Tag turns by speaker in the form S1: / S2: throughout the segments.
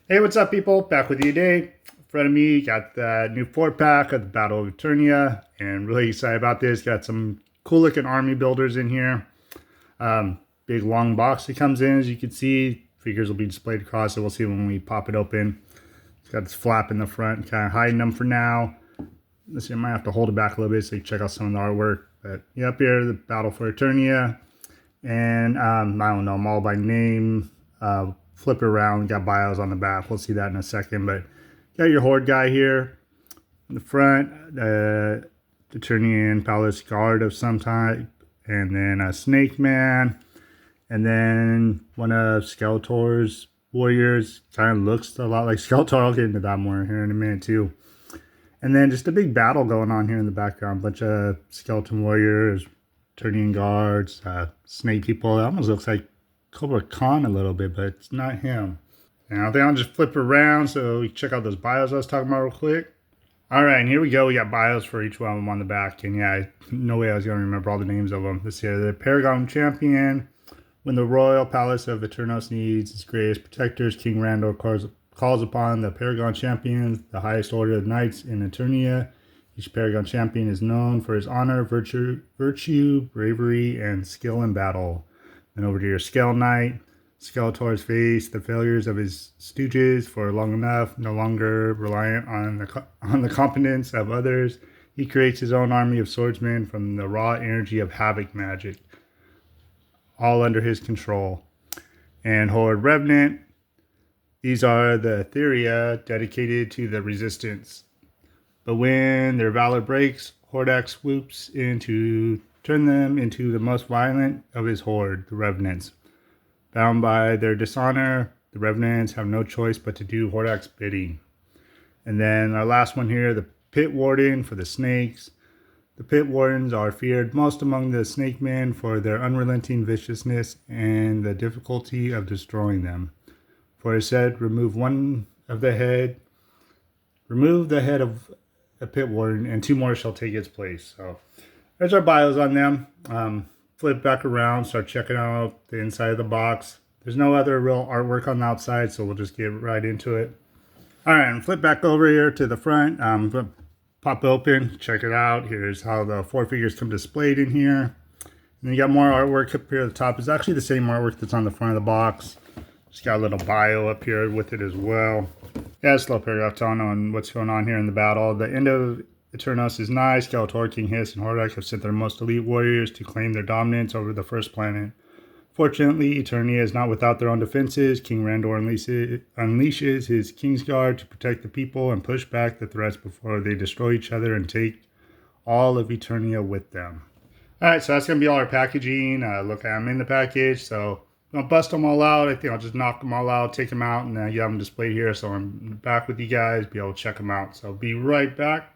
S1: Hey, what's up, people? Back with you today. In front of me, got the new 4-pack of the Battle of Eternia, and really excited about this. Got some cool looking army builders in here. Big long box that comes in, as you can see. Figures will be displayed across it. We'll see when we pop it open. It's got this flap in the front, kind of hiding them for now. Let's see, I might have to hold it back a little bit so you can check out some of the artwork. But yeah, up here, the Battle for Eternia. And I don't know them all by name. Flip it around, got bios on the back. We'll see that in a second. But got your Horde guy here in the front, Eternian Palace Guard of some type, and then a Snake Man, and then one of Skeletor's warriors. Kind of looks a lot like Skeletor. I'll get into that more here in a minute too. And then just a big battle going on here in the background. Bunch of skeleton warriors, Eternian guards, snake people. It almost looks like Cobra Khan a little bit, but it's not him. And I think I'll just flip around so we can check out those bios I was talking about real quick. All right, and here we go. We got bios for each one of them on the back. And yeah, no way I was going to remember all the names of them. This here, the Paragon champion. When the royal palace of Eternos needs its greatest protectors, King Randor calls upon the Paragon champions, the highest order of knights in Eternia. Each Paragon champion is known for his honor, virtue, bravery, and skill in battle. Then over to your Skel-knight. Skeletor's faced the failures of his stooges for long enough, no longer reliant on the competence of others. He creates his own army of swordsmen from the raw energy of havoc magic, all under his control. And Horde revenant. These are the Etheria dedicated to the resistance. But when their valor breaks, Hordak swoops in to turn them into the most violent of his horde, the Revenants. Bound by their dishonor, the Revenants have no choice but to do Hordak's bidding. And then our last one here, the Pit Warden for the snakes. The Pit Wardens are feared most among the snake men for their unrelenting viciousness and the difficulty of destroying them. For it said, remove the head of a Pit Warden, and 2 more shall take its place. So there's our bios on them. Flip back around, start checking out the inside of the box. There's no other real artwork on the outside, so we'll just get right into it. All right, and flip back over here to the front. Pop open, check it out. Here's how the 4 figures come displayed in here. And then you got more artwork up here at the top. It's actually the same artwork that's on the front of the box. Just got a little bio up here with it as well. Yeah, just a little paragraph telling on what's going on here in the battle. The end of Eternos is nigh. Skeletor, King Hiss, and Hordak have sent their most elite warriors to claim their dominance over the first planet. Fortunately, Eternia is not without their own defenses. King Randor unleashes his Kingsguard to protect the people and push back the threats before they destroy each other and take all of Eternia with them. Alright, so that's going to be all our packaging. Look, I'm in the package, so I'm going to bust them all out. I think I'll just knock them all out, take them out, and then get them displayed here. So I'm back with you guys, be able to check them out. So be right back.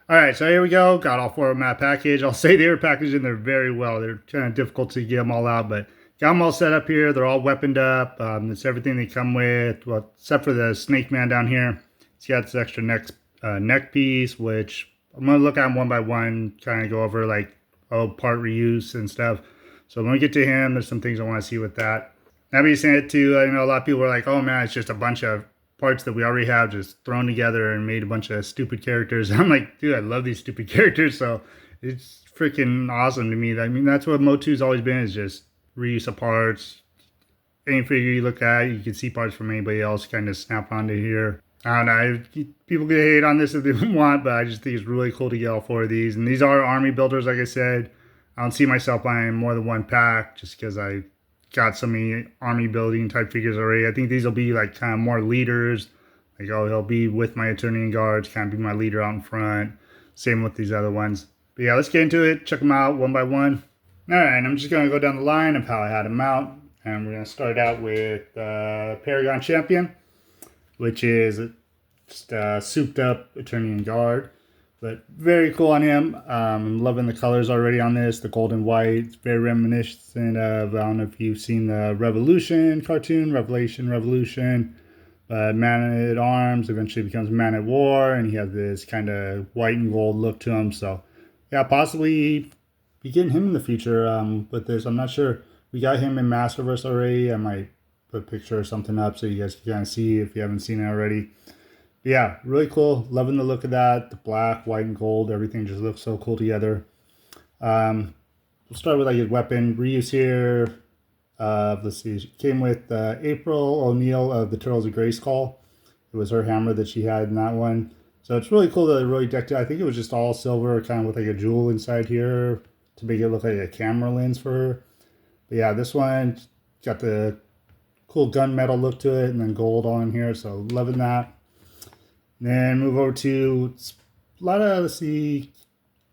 S1: Alright, so here we go. Got all 4 of them in that package. I'll say they were packaged in there very well. They're kind of difficult to get them all out, but got them all set up here. They're all weaponed up. It's everything they come with, well, except for the Snake Man down here. He's got this extra neck piece, which I'm going to look at them one by one, kind of go over like, part reuse and stuff. So when we get to him, there's some things I want to see with that. That being said, too, I know a lot of people are like, oh man, it's just a bunch of parts that we already have just thrown together and made a bunch of stupid characters. I'm like, dude, I love these stupid characters, so it's freaking awesome to me. I mean, that's what Motu's always been, is just reuse of parts. Any figure you look at, you can see parts from anybody else kind of snap onto here. I don't know, people can hate on this if they want, but I just think it's really cool to get all 4 of these. And these are army builders, like I said. I don't see myself buying more than 1 pack just because I got so many army building type figures already. I think these will be like kind of more leaders. Like, oh, he'll be with my Eternian guards, kind of be my leader out in front. Same with these other ones. But yeah, let's get into it. Check them out one by one. All right, I'm just going to go down the line of how I had them out. And we're going to start out with Paragon Champion, which is just a souped up Eternian guard. But very cool on him. I'm loving the colors already on this. The gold and white. It's very reminiscent of, I don't know if you've seen the Revolution cartoon, Revolution. Man at Arms eventually becomes Man at War, and he has this kind of white and gold look to him. So, yeah, possibly be getting him in the future with this. I'm not sure. We got him in Masterverse already. I might put a picture or something up so you guys can kind of see if you haven't seen it already. But yeah, really cool. Loving the look of that. The black, white, and gold. Everything just looks so cool together. We'll start with like his weapon. Reuse here. Let's see. Came with April O'Neil of the Turtles of Grayskull. It was her hammer that she had in that one. So it's really cool that it really decked it. I think it was just all silver, kind of with like a jewel inside here to make it look like a camera lens for her. But yeah, this one got the cool gunmetal look to it and then gold on here. So loving that. Then move over to a lot of, let's see,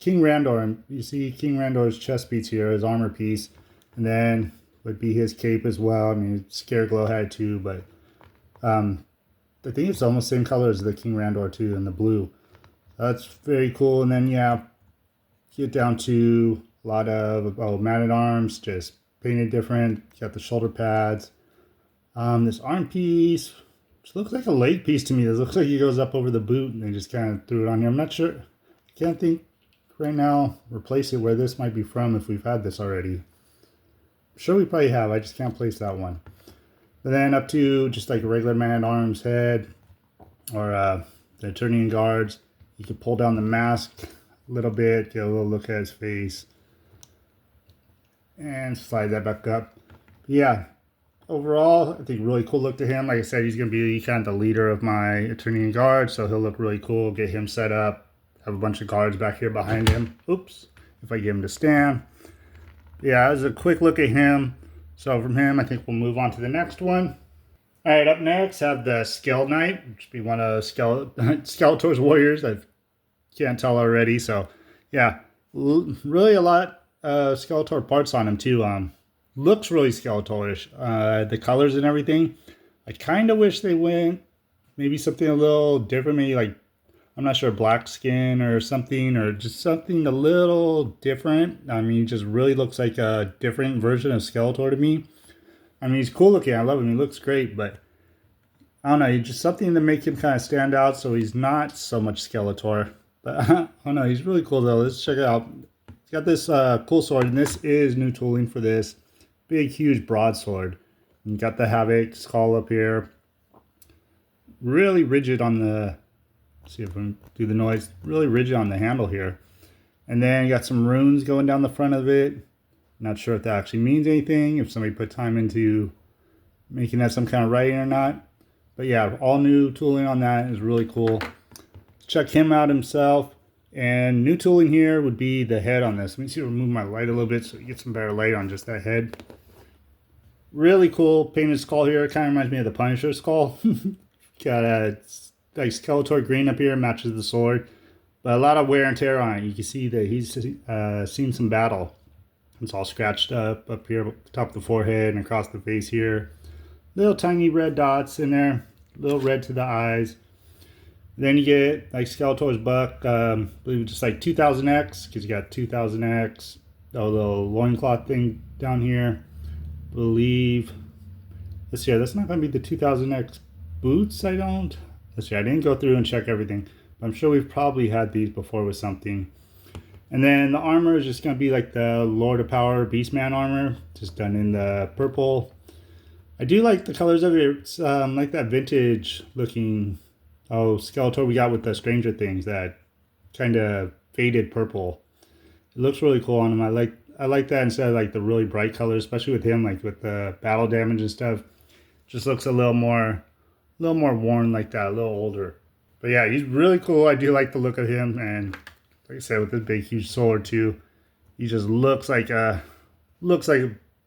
S1: King Randor. And you see King Randor's chest piece here, his armor piece. And then would be his cape as well. I mean, Scareglow had too, but I think it's almost the same color as the King Randor too, in the blue. That's very cool. And then yeah, get down to a lot of man-at-arms, just painted different. Got the shoulder pads. This arm piece, which looks like a leg piece to me. This looks like he goes up over the boot and they just kind of threw it on here. I'm not sure. I can't think right now. Replace it where this might be from if we've had this already. I'm sure we probably have. I just can't place that one. And then up to just like a regular man-at-arms head or the Eternian guards. You can pull down the mask a little bit, get a little look at his face, and slide that back up. But yeah, overall, I think really cool look to him. Like I said, he's going to be kind of the leader of my Eternian guard, so he'll look really cool. Get him set up. Have a bunch of guards back here behind him. Oops, if I get him to stand. Yeah, as a quick look at him. So from him, I think we'll move on to the next one. All right, up next, have the Skel-knight, which would be one of Skeletor's warriors. I can't tell already. So yeah, really a lot of Skeletor parts on him too. Looks really Skeletorish. The colors and everything. I kind of wish they went maybe something a little different. Maybe like, I'm not sure, black skin or something, or just something a little different. I mean, he just really looks like a different version of Skeletor to me. I mean, he's cool looking. I love him. He looks great, but I don't know. Just something to make him kind of stand out so he's not so much Skeletor. But I don't know. He's really cool, though. Let's check it out. He's got this cool sword, and this is new tooling for this. Big, huge broadsword. You got the Havoc skull up here. Really rigid on the... See if we can do the noise. Really rigid on the handle here. And then you got some runes going down the front of it. Not sure if that actually means anything, if somebody put time into making that some kind of writing or not. But yeah, all new tooling on that is really cool. Check him out himself. And new tooling here would be the head on this. Let me see if I move my light a little bit so you get some better light on just that head. Really cool painted skull here. It kind of reminds me of the Punisher skull. Got a like Skeletor green up here, matches the sword. But a lot of wear and tear on it. You can see that he's seen some battle. It's all scratched up here, top of the forehead and across the face here. Little tiny red dots in there, little red to the eyes. Then you get like Skeletor's buck, I believe just like 2000X, because you got 2000X. Oh, little loincloth thing down here. I believe. Let's see, that's not going to be the 2000X boots, I don't. Let's see, I didn't go through and check everything. But I'm sure we've probably had these before with something. And then the armor is just going to be like the Lord of Power Beastman armor, just done in the purple. I do like the colors of it. It's like that vintage looking Skeletor we got with the Stranger Things, that kind of faded purple. It looks really cool on him. I like that instead of like the really bright colors, especially with him, like with the battle damage and stuff. Just looks a little more worn like that, a little older. But yeah, he's really cool. I do like the look of him, and like I said, with this big huge sword too, he just looks like a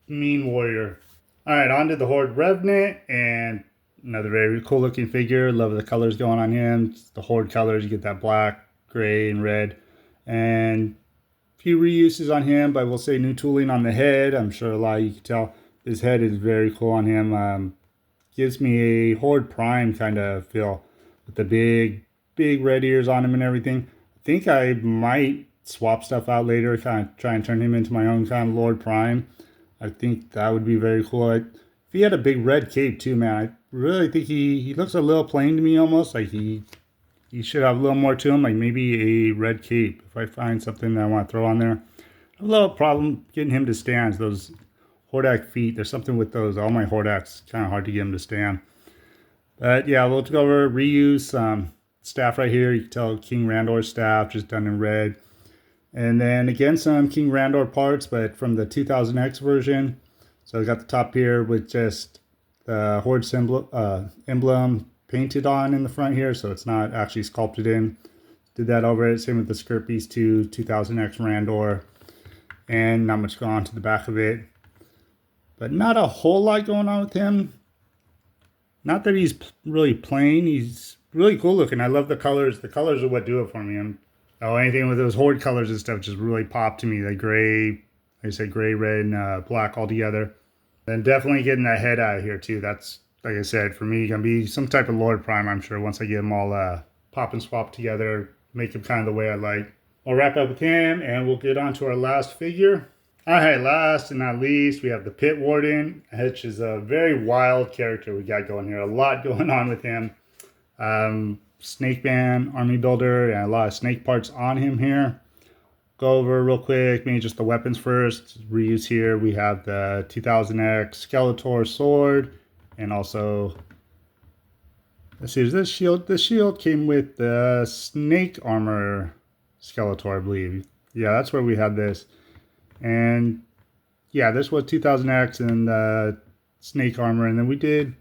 S1: mean warrior. All right, on to the Horde Revenant, and another very cool looking figure. Love the colors going on him. It's the Horde colors, you get that black, gray, and red, and a few reuses on him. But we'll say new tooling on the head. I'm sure a lot of you can tell his head is very cool on him. Gives me a Horde Prime kind of feel with the big red ears on him and everything. I think I might swap stuff out later, kind of try and turn him into my own kind of Lord Prime. I think that would be very cool. If he had a big red cape too, man, I really think he looks a little plain to me almost. Like he should have a little more to him, like maybe a red cape. If I find something that I want to throw on there. I have a little problem getting him to stand. Those Hordak feet. There's something with those. All my Hordaks, kind of hard to get them to stand. But yeah, we'll go over reuse staff right here. You can tell King Randor's staff, just done in red. And then again, some King Randor parts, but from the 2000X version. So I got the top here with just the Horde emblem painted on in the front here, so it's not actually sculpted in. Did that over it. Same with the skirt piece too, 2000X Randor. And not much going on to the back of it. But not a whole lot going on with him. Not that he's really plain. He's really cool looking. I love the colors. The colors are what do it for me. Anything with those Horde colors and stuff just really pop to me. The gray, like I said, gray, red, and black all together. Then definitely getting that head out of here too. That's, like I said, for me, gonna be some type of Lord Prime, I'm sure, once I get them all pop and swap together, make them kind of the way I like. I'll wrap up with him, and we'll get on to our last figure. Alright, last and not least, we have the Pit Warden, which is a very wild character we got going here. A lot going on with him. Snake Man, army builder, and a lot of snake parts on him here. Go over real quick, maybe just the weapons first. Reuse here, we have the 2000X Skeletor sword, and also, let's see, is this shield? The shield came with the snake armor Skeletor, I believe. Yeah, that's where we had this. And yeah, this was 2000X and the snake armor. And then we did,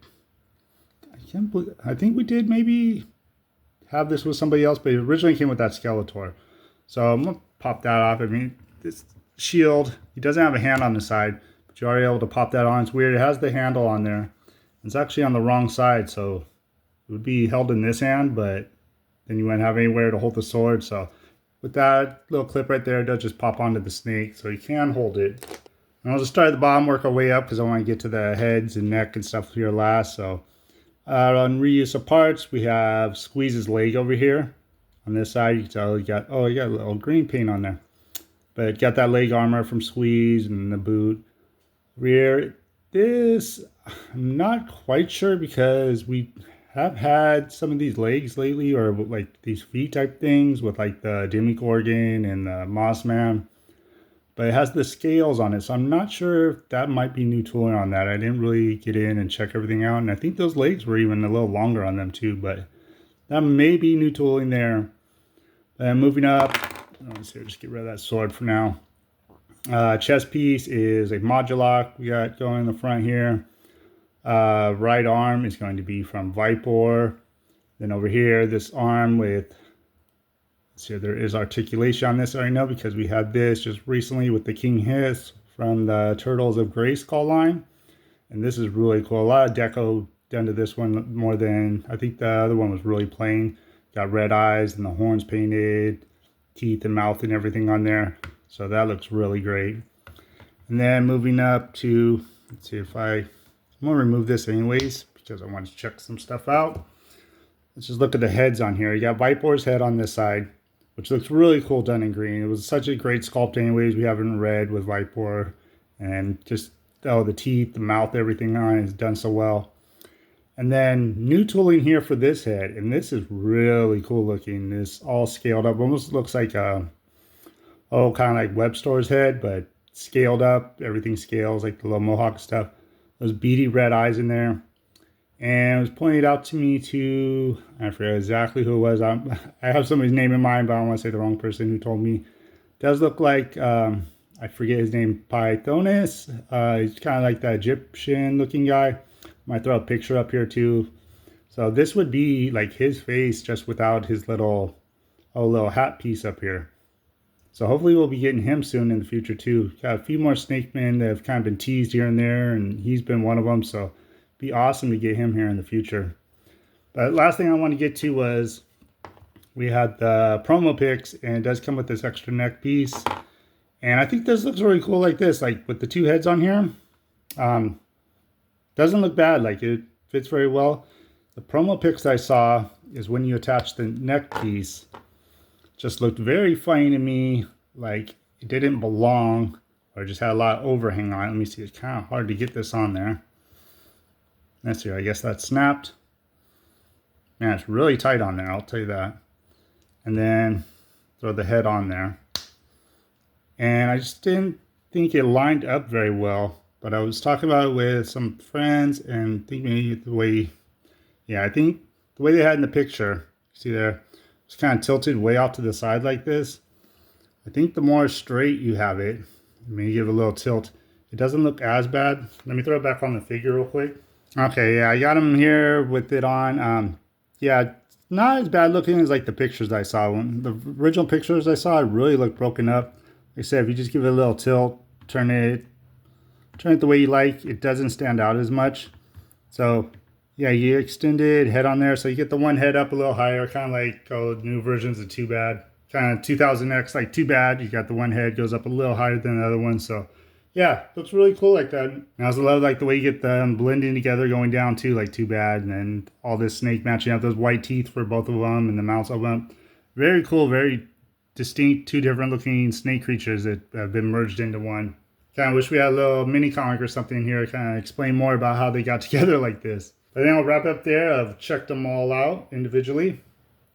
S1: I think we did maybe have this with somebody else, but it originally came with that Skeletor. So I'm going to pop that off. I mean, this shield, he doesn't have a hand on the side, but you're already able to pop that on. It's weird. It has the handle on there. It's actually on the wrong side, so it would be held in this hand, but then you wouldn't have anywhere to hold the sword. So with that little clip right there, it does just pop onto the snake, so you can hold it. And I'll just start at the bottom, work our way up, because I want to get to the heads and neck and stuff here last. So on reuse of parts, we have Squeeze's leg over here. On this side, you can tell you got a little green paint on there. But got that leg armor from Squeeze and the boot. Rear, this, I'm not quite sure, because we have had some of these legs lately, or like these feet type things with like the Demogorgon and the Mossman, but it has the scales on it, so I'm not sure if that might be new tooling on that. I didn't really get in and check everything out, and I think those legs were even a little longer on them too, but that may be new tooling there. And moving up, let's see, just get rid of that sword for now. Chest piece is a modulock we got going in the front here. Right arm is going to be from Viper. Then over here, this arm with, let's see, there is articulation on this, I know, because we had this just recently with the King Hiss from the Turtles of Grayskull line. And this is really cool. A lot of deco done to this one, more than, I think the other one was really plain. Got red eyes and the horns painted, teeth and mouth and everything on there. So that looks really great. And then moving up to, let's see if I'm going to remove this anyways, because I want to check some stuff out. Let's just look at the heads on here. You got Viper's head on this side, which looks really cool done in green. It was such a great sculpt anyways. We have it in red with Viper, and just, oh, the teeth, the mouth, everything on it is done so well. And then new tooling here for this head, and this is really cool looking. This all scaled up, almost looks like a, oh, kind of like web store's head, but scaled up. Everything scales, like the little mohawk stuff. Those beady red eyes in there. And it was pointed out to me to, I forget exactly who it was. I have somebody's name in mind, but I don't want to say the wrong person who told me. It does look like, I forget his name, Pythonus. He's kind of like that Egyptian looking guy. Might throw a picture up here too. So this would be like his face, just without his little hat piece up here. So hopefully we'll be getting him soon in the future too. Got a few more snake men that have kind of been teased here and there, and he's been one of them. So it'd be awesome to get him here in the future. But last thing I want to get to was, we had the promo pics, and it does come with this extra neck piece. And I think this looks really cool like this, like with the two heads on here. Doesn't look bad, like it fits very well. The promo pics I saw is when you attach the neck piece, just looked very funny to me, like it didn't belong, or just had a lot of overhang on it. Let me see, it's kind of hard to get this on there. Let's see, I guess that snapped. Man, it's really tight on there, I'll tell you that. And then throw the head on there. And I just didn't think it lined up very well. but I was talking about it with some friends and think maybe the way, I think the way they had in the picture, see there, it's kind of tilted way off to the side like this. I think the more straight you have it, maybe give it a little tilt, it doesn't look as bad. Let me throw it back on the figure real quick. Okay, yeah, I got him here with it on. Yeah, not as bad looking as like the pictures I saw. When the original pictures I saw, it really looked broken up. Like I said, if you just give it a little tilt, turn it the way you like, it doesn't stand out as much. So yeah, you extend it, head on there, so you get the one head up a little higher, kind of like new versions of Too Bad. Kind of 2000X, like Too Bad, you got the one head goes up a little higher than the other one. So yeah, looks really cool like that. And I also love like the way you get them blending together going down too, like Too Bad, and then all this snake matching up, those white teeth for both of them and the mouths of them. Very cool, very distinct, two different looking snake creatures that have been merged into one. Kind of wish we had a little mini comic or something here to kind of explain more about how they got together like this. But then I'll wrap up there. I've checked them all out individually.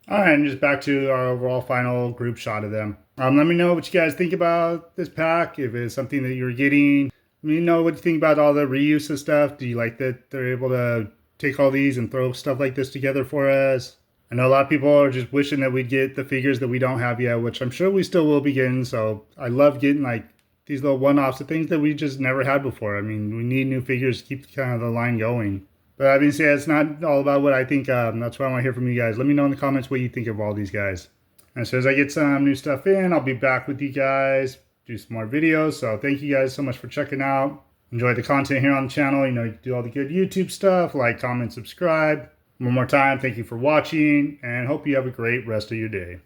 S1: All right, and just back to our overall final group shot of them. Let me know what you guys think about this pack, if it's something that you're getting. Let me know what you think about all the reuse of stuff. Do you like that they're able to take all these and throw stuff like this together for us? I know a lot of people are just wishing that we'd get the figures that we don't have yet, which I'm sure we still will be getting. So I love getting like these little one-offs of things that we just never had before. I mean, we need new figures to keep kind of the line going. But I mean, it's not all about what I think. That's what I want to hear from you guys. Let me know in the comments what you think of all these guys. And as soon as I get some new stuff in, I'll be back with you guys, do some more videos. So thank you guys so much for checking out. Enjoy the content here on the channel. You know, you do all the good YouTube stuff, like, comment, subscribe. One more time, thank you for watching, and hope you have a great rest of your day.